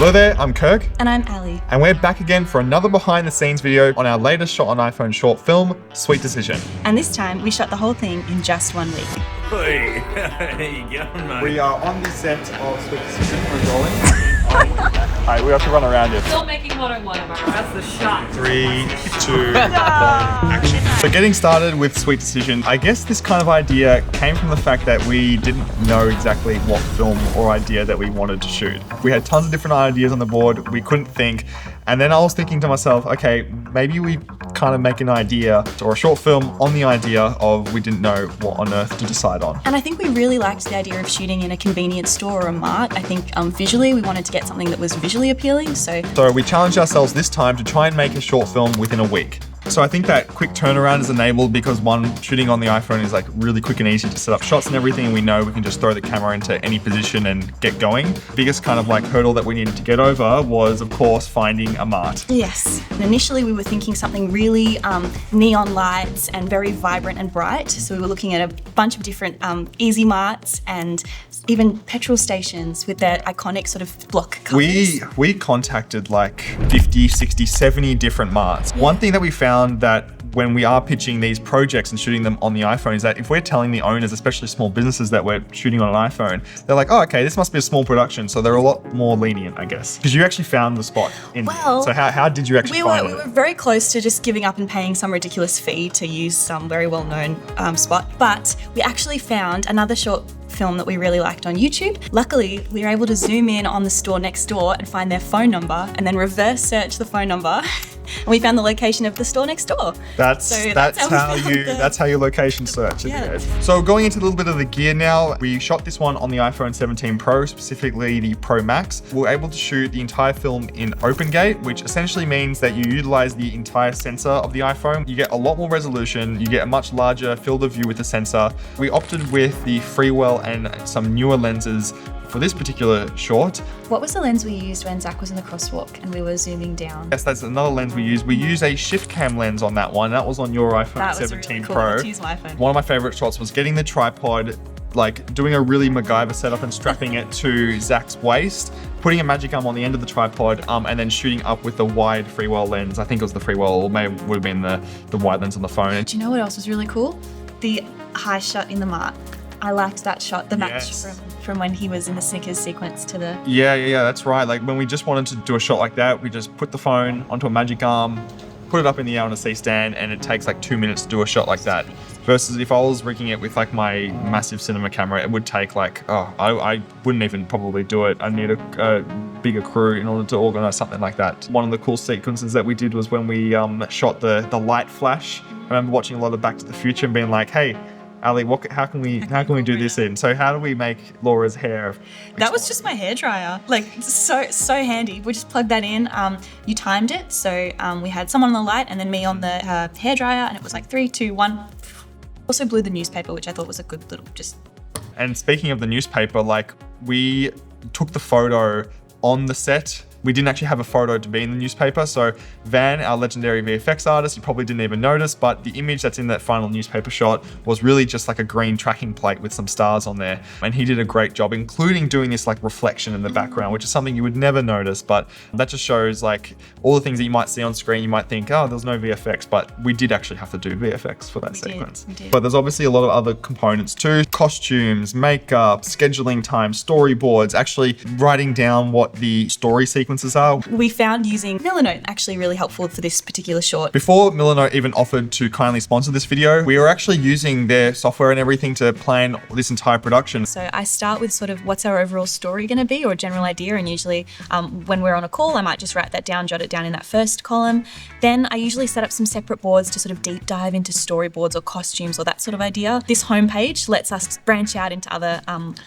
Hello there, I'm Kirk. And I'm Ali. And we're back again for another behind the scenes video on our latest shot on iPhone short film, Sweet Decision. And this time we shot the whole thing in just 1 week. Hey, how you going, mate? We are on the set of Sweet Decision, we're rolling. Alright, we have to run around here. Still making what I want, that's the shot. 3, 2, action. So getting started with Sweet Decision, I guess this kind of idea came from the fact that we didn't know exactly what film or idea that we wanted to shoot. We had tons of different ideas on the board, we couldn't think, and then I was thinking to myself, okay, maybe we kind of make an idea or a short film on the idea of we didn't know what on earth to decide on. And I think we really liked the idea of shooting in a convenience store or a Mart. I think visually we wanted to get something that was visually appealing, so we challenged ourselves this time to try and make a short film within a week. So I think that quick turnaround is enabled because one, shooting on the iPhone is like really quick and easy to set up shots and everything, and we know we can just throw the camera into any position and get going. Biggest kind of like hurdle that we needed to get over was, of course, finding a Mart. Yes, and initially we were thinking something really neon lights and very vibrant and bright. So we were looking at a bunch of different easy Marts and even petrol stations with their iconic sort of block colours. We contacted like 50, 60, 70 different Marts. One thing that we found that when we are pitching these projects and shooting them on the iPhone is that if we're telling the owners, especially small businesses, that we're shooting on an iPhone, they're like, oh, okay, this must be a small production. So they're a lot more lenient, I guess. Because you actually found the spot in there. So how did you actually find it? We were very close to just giving up and paying some ridiculous fee to use some very well-known spot. But we actually found another short film that we really liked on YouTube. Luckily, we were able to zoom in on the store next door and find their phone number and then reverse search the phone number. And we found the location of the store next door. That's how you location search. Yeah. So going into a little bit of the gear now, we shot this one on the iPhone 17 Pro, specifically the Pro Max. We're able to shoot the entire film in open gate, which essentially means that you utilize the entire sensor of the iPhone. You get a lot more resolution, you get a much larger field of view with the sensor. We opted with the Freewell and some newer lenses for this particular short. What was the lens we used when Zach was in the crosswalk and we were zooming down? Yes, that's another lens we use. We use a shift cam lens on that one. That was on your iPhone 17 really cool. Pro. Let's use my iPhone. One of my favorite shots was getting the tripod, like doing a really MacGyver setup and strapping it to Zach's waist, putting a magic arm on the end of the tripod, and then shooting up with the wide Freewell lens. I think it was the Freewell, or maybe would have been the wide lens on the phone. Do you know what else was really cool? The high shot in the Mart. I liked that shot, the match from when he was in the Snickers sequence to the... Yeah, that's right. Like when we just wanted to do a shot like that, we just put the phone onto a magic arm, put it up in the air on a C-stand, and it takes like 2 minutes to do a shot like that. Versus if I was rigging it with like my massive cinema camera, it would take like, I wouldn't even probably do it. I'd need a bigger crew in order to organize something like that. One of the cool sequences that we did was when we shot the light flash. I remember watching a lot of Back to the Future and being like, hey, Ali, how can we do this in? So how do we make Laura's hair? That was just my hairdryer. Like so handy. We just plugged that in. You timed it, so we had someone on the light and then me on the hairdryer, and it was like 3, 2, 1. Also blew the newspaper, which I thought was a good little just. And speaking of the newspaper, like we took the photo on the set. We didn't actually have a photo to be in the newspaper. So Van, our legendary VFX artist, you probably didn't even notice, but the image that's in that final newspaper shot was really just like a green tracking plate with some stars on there. And he did a great job, including doing this like reflection in the background, which is something you would never notice, but that just shows like all the things that you might see on screen. You might think, oh, there's no VFX, but we did actually have to do VFX for that sequence. We did. But there's obviously a lot of other components too. Costumes, makeup, scheduling time, storyboards, actually writing down what the story sequences are. We found using Milanote actually really helpful for this particular short. Before Milanote even offered to kindly sponsor this video, we were actually using their software and everything to plan this entire production. So I start with sort of what's our overall story going to be, or a general idea, and usually when we're on a call, I might just write that down, jot it down in that first column. Then I usually set up some separate boards to sort of deep dive into storyboards or costumes or that sort of idea. This homepage lets us branch out into other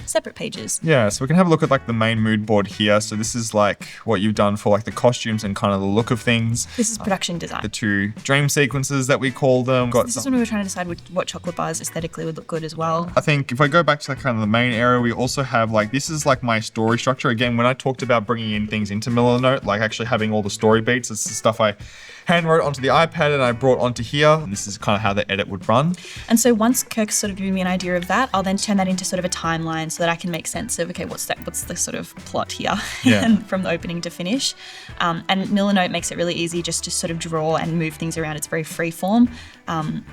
separate pages. Yeah, so we can have a look at like the main mood board here. So this is like what you've done for like the costumes and kind of the look of things. This is production design. The 2 dream sequences that we call them. This is when we were trying to decide what chocolate bars aesthetically would look good as well. I think if I go back to like kind of the main area, we also have like, this is like my story structure. Again, when I talked about bringing in things into Milanote, like actually having all the story beats, it's the stuff I hand wrote onto the iPad and I brought onto here. And this is kind of how the edit would run. And so once Kirk's sort of given me an idea of that, I'll then turn that into sort of a timeline so that I can make sense of, okay, what's the sort of plot here Yeah. from the opening to finish. And Milanote makes it really easy just to sort of draw and move things around. It's very free form,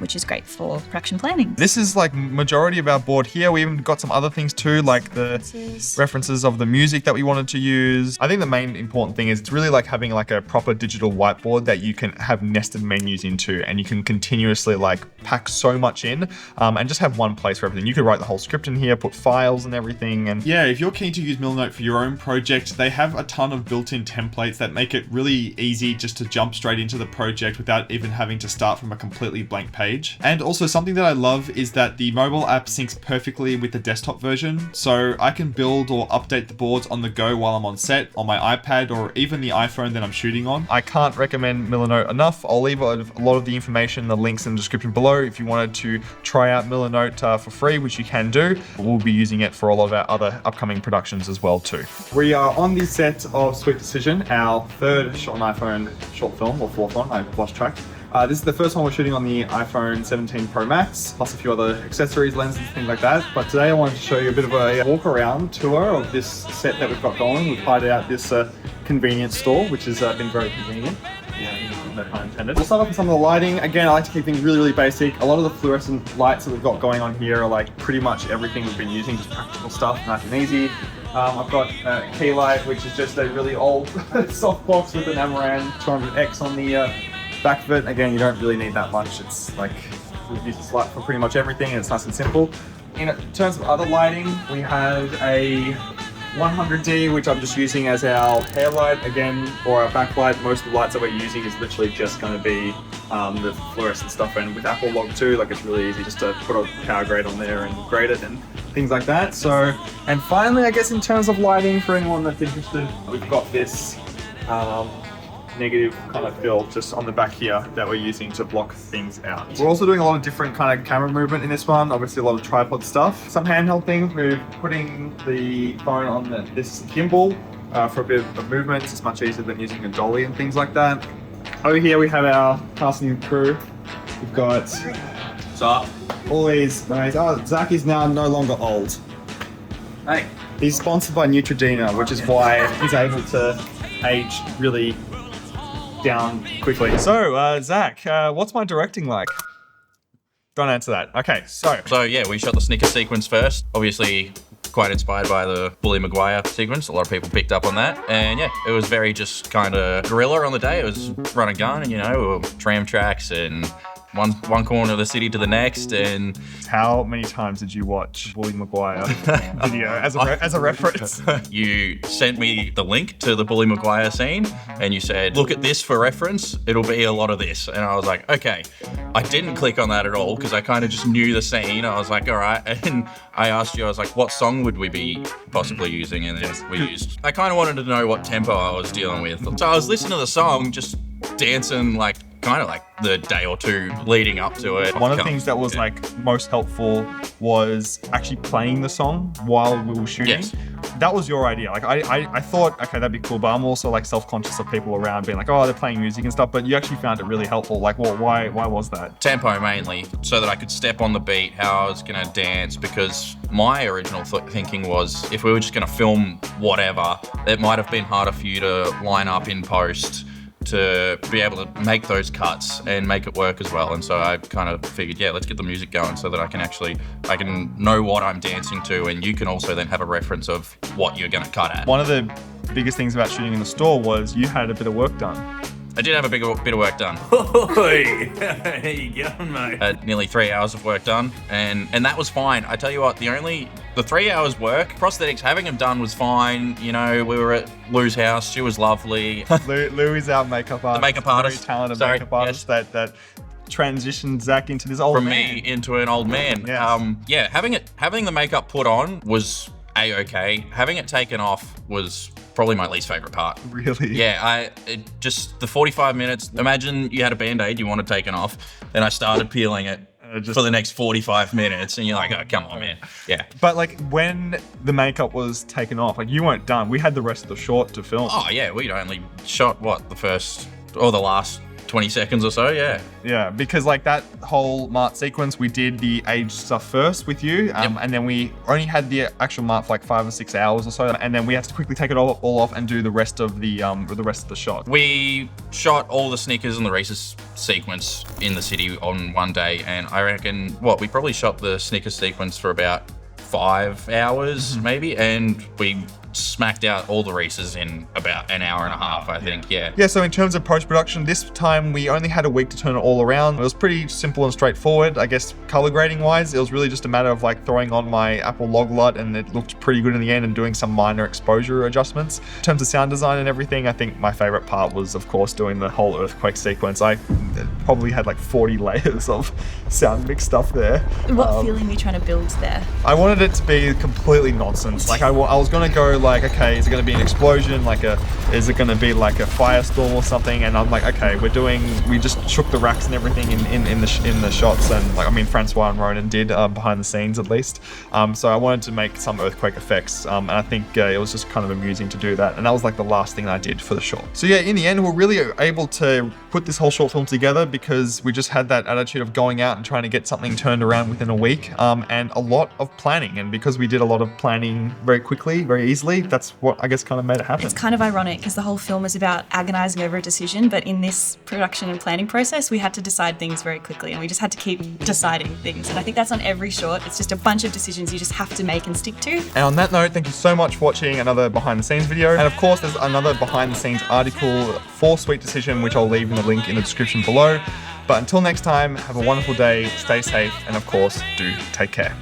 which is great for production planning. This is like majority of our board here. We even got some other things too, like the references of the music that we wanted to use. I think the main important thing is it's really like having like a proper digital whiteboard that you can have nested menus into, and you can continuously like pack so much in and just have one place for everything. You could write the whole script in here, put files and everything. And yeah, if you're keen to use Milanote for your own project, they have a ton of built-in templates that make it really easy just to jump straight into the project without even having to start from a completely blank page. And also something that I love is that the mobile app syncs perfectly with the desktop version. So I can build or update the boards on the go while I'm on set, on my iPad, or even the iPhone that I'm shooting on. I can't recommend Milanote enough. I'll leave a lot of the information, the links in the description below if you wanted to try out Milanote for free, which you can do. We'll be using it for a lot of our other upcoming productions as well too. We are on the set of Sweet Decision, our third shot on iPhone short film, or fourth one, I've lost track. This is the first one we're shooting on the iPhone 17 Pro Max, plus a few other accessories, lenses, things like that. But today I wanted to show you a bit of a walk around tour of this set that we've got going. We've hired out this convenience store, which has been very convenient. No pun intended. We'll start off with some of the lighting. Again, I like to keep things really, really basic. A lot of the fluorescent lights that we've got going on here are like pretty much everything we've been using, just practical stuff, nice and easy. I've got a key light, which is just a really old soft box with an Amaran 200X on the back of it. Again, you don't really need that much. It's like, we've used this light for pretty much everything, and it's nice and simple. In terms of other lighting, we have a 100D, which I'm just using as our hair light. Again, for our backlight, most of the lights that we're using is literally just going to be the fluorescent stuff. And with Apple Log 2, like, it's really easy just to put a power grade on there and grade it and things like that. So, and finally, I guess in terms of lighting, for anyone that's interested, we've got this negative kind of fill just on the back here that we're using to block things out. We're also doing a lot of different kind of camera movement in this one, obviously a lot of tripod stuff. Some handheld things, we're putting the phone on this gimbal for a bit of movement. It's much easier than using a dolly and things like that. Over here we have our casting crew. We've got all these guys. Oh, Zach is now no longer old. Hey. He's sponsored by Neutrogena, which is why he's able to age really down quickly. So, Zach, what's my directing like? Don't answer that. Okay, so yeah, we shot the Snickers sequence first. Obviously, quite inspired by the Bully Maguire sequence. A lot of people picked up on that. And yeah, it was very just kind of guerrilla on the day. It was run and gun, and you know, tram tracks and one corner of the city to the next. And how many times did you watch Bully Maguire video as a reference? You sent me the link to the Bully Maguire scene, and you said, look at this for reference, it'll be a lot of this. And I was like, okay. I didn't click on that at all because I kind of just knew the scene. I was like, all right. And I asked you, I was like, what song would we be possibly using? And then we used, I kind of wanted to know what tempo I was dealing with. So I was listening to the song, just dancing like kind of like the day or two leading up to it. One of the things that was like most helpful was actually playing the song while we were shooting. Yes. That was your idea. Like I thought, okay, that'd be cool, but I'm also like self-conscious of people around being like, oh, they're playing music and stuff, but you actually found it really helpful. Like, well, why was that? Tempo mainly, so that I could step on the beat, how I was gonna dance, because my original thinking was if we were just gonna film whatever, it might have been harder for you to line up in post to be able to make those cuts and make it work as well. And so I kind of figured, yeah, let's get the music going so that I can know what I'm dancing to, and you can also then have a reference of what you're gonna cut at. One of the biggest things about shooting in the store was you had a bit of work done. I did have a bit of work done. Oi! How you going, mate? Had nearly 3 hours of work done, and that was fine. I tell you what, the 3 hours work, prosthetics, having them done was fine. You know, we were at Lou's house, she was lovely. Lou is our makeup artist. The makeup artist. Very talented makeup artist that transitioned Zach into this old From man. me into an old man. Yes. Having the makeup put on was A-okay. Having it taken off was probably my least favorite part. Really? Yeah, just the 45 minutes. Imagine you had a Band-Aid you wanted taken off, then I started peeling it for the next 45 minutes, and you're like, oh, come on, man. Yeah. But like when the makeup was taken off, like you weren't done. We had the rest of the short to film. Oh yeah, we'd only shot the last 20 seconds or so, yeah. Yeah, because like that whole Mart sequence, we did the age stuff first with you, and then we only had the actual Mart for like 5 or 6 hours or so, and then we had to quickly take it all off and do the rest of the shot. We shot all the Snickers and the Reese's sequence in the city on one day, and I reckon, we probably shot the Snickers sequence for about 5 hours maybe, and we smacked out all the Reese's in about an hour and a half, I think, yeah. Yeah, so in terms of post-production, this time we only had a week to turn it all around. It was pretty simple and straightforward. I guess color grading wise, it was really just a matter of like throwing on my Apple log LUT and it looked pretty good in the end, and doing some minor exposure adjustments. In terms of sound design and everything, I think my favorite part was, of course, doing the whole earthquake sequence. I probably had like 40 layers of sound mix stuff there. What feeling are you trying to build there? I wanted it to be completely nonsense. Like I was gonna go like, okay, is it gonna be an explosion? Is it gonna be like a firestorm or something? And I'm like, okay, we just shook the racks and everything in the shots, and like, I mean, Francois and Ronan did behind the scenes at least. So I wanted to make some earthquake effects, and I think it was just kind of amusing to do that. And that was like the last thing I did for the short. So yeah, in the end, we're really able to put this whole short film together because we just had that attitude of going out and trying to get something turned around within a week, and a lot of planning. And because we did a lot of planning very quickly, very easily, that's what I guess kind of made it happen. It's kind of ironic because the whole film is about agonizing over a decision, but in this production and planning process, we had to decide things very quickly, and we just had to keep deciding things. And I think that's on every short. It's just a bunch of decisions you just have to make and stick to. And on that note, thank you so much for watching another behind the scenes video. And of course, there's another behind the scenes article for Sweet Decision, which I'll leave in the link in the description below. But until next time, have a wonderful day, stay safe, and of course, do take care.